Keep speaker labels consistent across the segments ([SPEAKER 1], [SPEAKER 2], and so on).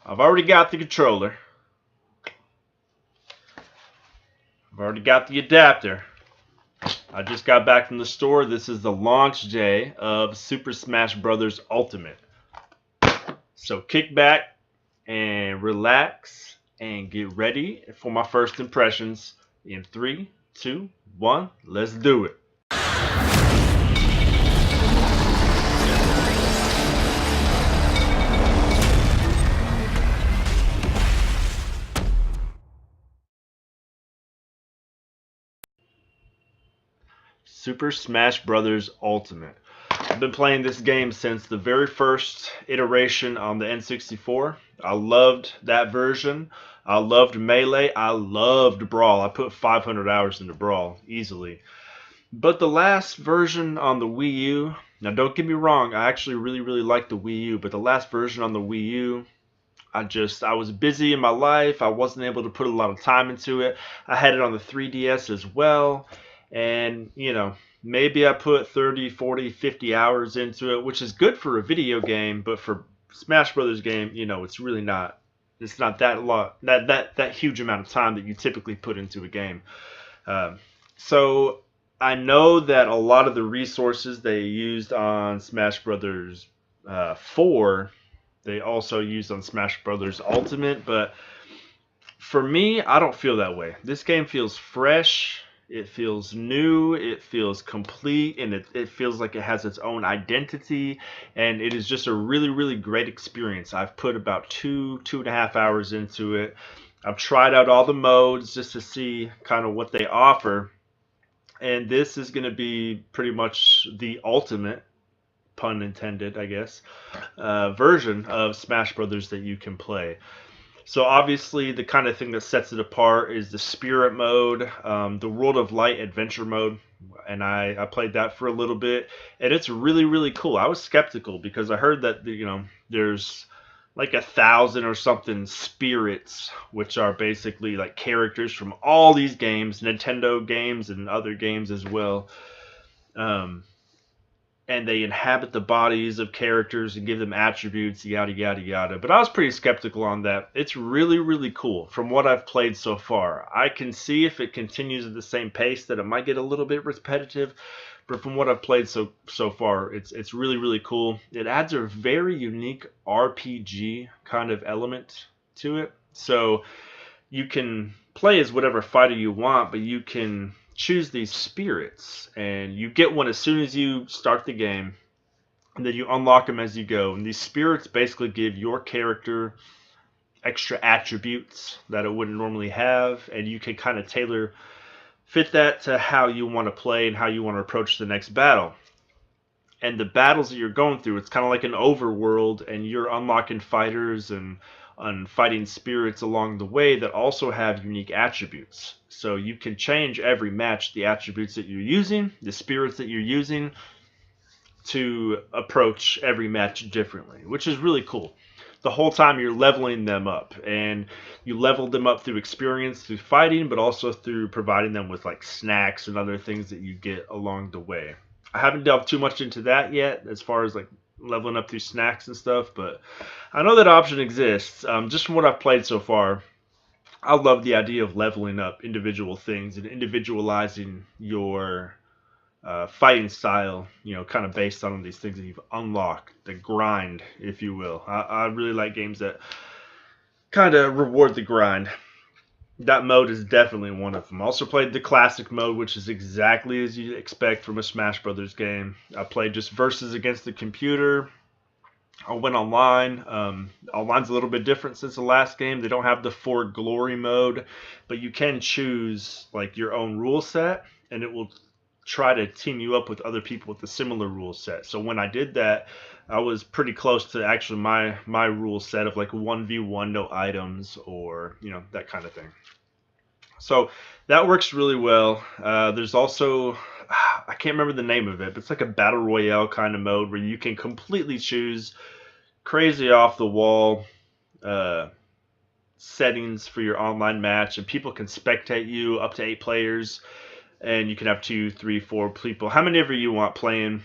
[SPEAKER 1] I've already got the controller. I've already got the adapter. I just got back from the store. This is the launch day of Super Smash Bros. Ultimate. So kick back and relax and get ready for my first impressions in 3, 2, 1. Let's do it. Super Smash Bros. Ultimate. I've been playing this game since the very first iteration on the N64. I loved that version. I loved Melee. I loved Brawl. I put 500 hours into Brawl easily. But the last version on the Wii U, now don't get me wrong, I actually really like the Wii U, but the last version on the Wii U, I was busy in my life. I wasn't able to put a lot of time into it. I had it on the 3DS as well. And, maybe I put 30, 40, 50 hours into it, which is good for a video game, but for Smash Brothers game, it's really not. It's not that huge amount of time that you typically put into a game. Um, so I know that a lot of the resources they used on Smash Brothers 4, they also used on Smash Brothers Ultimate, but for me, I don't feel that way. This game feels fresh. It feels new. It feels complete, and it feels like it has its own identity. And it is just a really great experience. I've put about 2.5 hours into it. I've tried out all the modes just to see kind of what they offer. And this is going to be pretty much the ultimate, pun intended, I guess, version of Smash Brothers that you can play. So obviously, the kind of thing that sets it apart is the Spirit mode, the World of Light Adventure mode, and I played that for a little bit, and it's really cool. I was skeptical because I heard that there's like 1,000 or something spirits, which are basically like characters from all these games, Nintendo games and other games as well. Um, and they inhabit the bodies of characters and give them attributes, yada. But I was pretty skeptical on that. It's really cool from what I've played so far. I can see if it continues at the same pace that it might get a little bit repetitive, but from what I've played so far, it's really cool. It adds a very unique RPG kind of element to it. So you can play as whatever fighter you want, but you can choose these spirits, and you get one as soon as you start the game, and then you unlock them as you go. And these spirits basically give your character extra attributes that it wouldn't normally have, and you can kind of tailor fit that to how you want to play and how you want to approach the next battle. And the battles that you're going through, it's kind of like an overworld, and you're unlocking fighters and fighting spirits along the way that also have unique attributes. So you can change every match the attributes that you're using, the spirits that you're using, to approach every match differently, which is really cool. The whole time you're leveling them up, and you level them up through experience, through fighting, but also through providing them with like snacks and other things that you get along the way. I haven't delved too much into that yet as far as like leveling up through snacks and stuff, but I know that option exists. Just from what I've played so far, I love the idea of leveling up individual things and individualizing your fighting style, kind of based on these things that you've unlocked, the grind, if you will. I really like games that kind of reward the grind. That mode is definitely one of them. I also played the classic mode, which is exactly as you expect from a Smash Brothers game. I played just versus against the computer. I went online. Online's a little bit different since the last game. They don't have the For Glory mode, but you can choose like your own rule set, and it will try to team you up with other people with a similar rule set. So when I did that, I was pretty close to actually my rule set of like 1v1, no items, or that kind of thing. So that works really well. There's also I can't remember the name of it, but it's like a battle royale kind of mode where you can completely choose crazy off the wall uh, settings for your online match, and people can spectate you up to 8 players, and you can have 2, 3, 4 people, how many ever you want playing.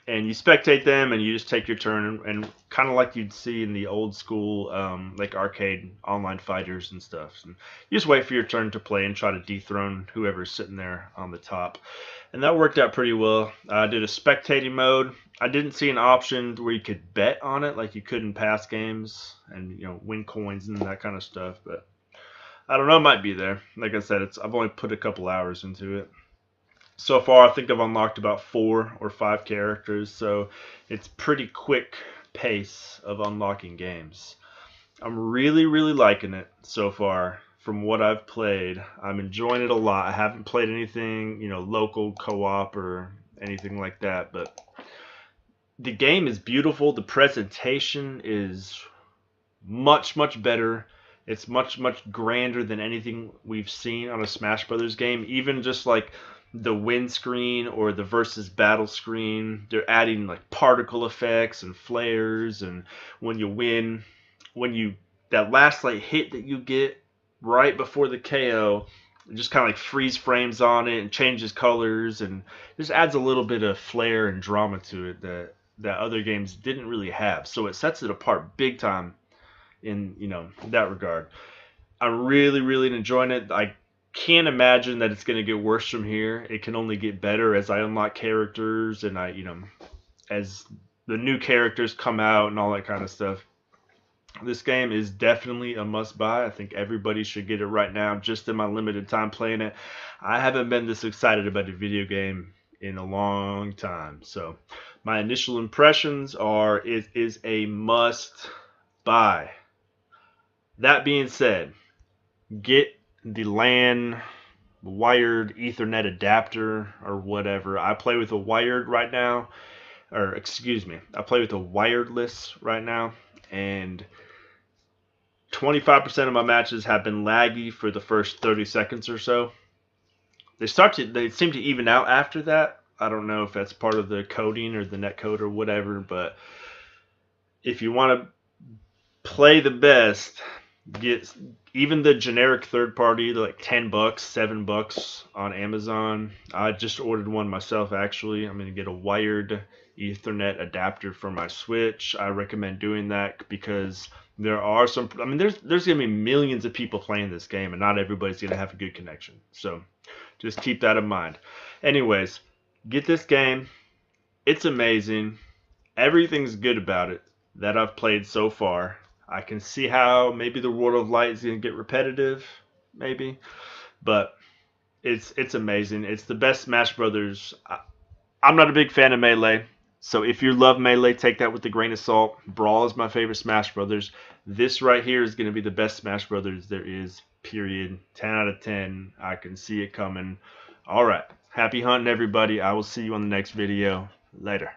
[SPEAKER 1] and you spectate them, and you just take your turn, and kind of like you'd see in the old school like arcade online fighters and stuff. And you just wait for your turn to play and try to dethrone whoever's sitting there on the top. And that worked out pretty well. I did a spectating mode. I didn't see an option where you could bet on it like you could in past games and win coins and that kind of stuff, but I don't know, it might be there. Like I said, I've only put a couple hours into it. So far, I think I've unlocked about 4 or 5 characters, so it's pretty quick pace of unlocking games. I'm really, really liking it so far from what I've played. I'm enjoying it a lot. I haven't played anything, local co-op or anything like that, but the game is beautiful. The presentation is much, much better. It's much, much grander than anything we've seen on a Smash Brothers game. Even just like the win screen or the versus battle screen, they're adding like particle effects and flares, and when you win, that last like hit that you get right before the KO, it just kind of like freeze frames on it and changes colors and just adds a little bit of flair and drama to it that other games didn't really have. So it sets it apart big time in that regard. I'm really, really enjoying it. I can't imagine that it's going to get worse from here. It can only get better as I unlock characters and as the new characters come out and all that kind of stuff. This game is definitely a must buy. I think everybody should get it right now. Just in my limited time playing it, I haven't been this excited about a video game in a long time. So my initial impressions are it is a must buy. That being said, get the LAN wired Ethernet adapter or whatever. I play with a wired right now, or excuse me, I play with a wireless right now, and 25% of my matches have been laggy for the first 30 seconds or so. They seem to even out after that. I don't know if that's part of the coding or the netcode or whatever, but if you want to play the best, get even the generic third party, like $10, $7 on Amazon. I just ordered one myself actually. I'm gonna get a wired Ethernet adapter for my Switch. I recommend doing that because there are some. I mean, there's gonna be millions of people playing this game, and not everybody's gonna have a good connection. So just keep that in mind. Anyways, get this game. It's amazing. Everything's good about it that I've played so far. I can see how maybe the World of Light is going to get repetitive, maybe, but it's amazing. It's the best Smash Brothers. I'm not a big fan of Melee, so if you love Melee, take that with a grain of salt. Brawl is my favorite Smash Brothers. This right here is going to be the best Smash Brothers there is, period. 10 out of 10. I can see it coming. All right. Happy hunting, everybody. I will see you on the next video. Later.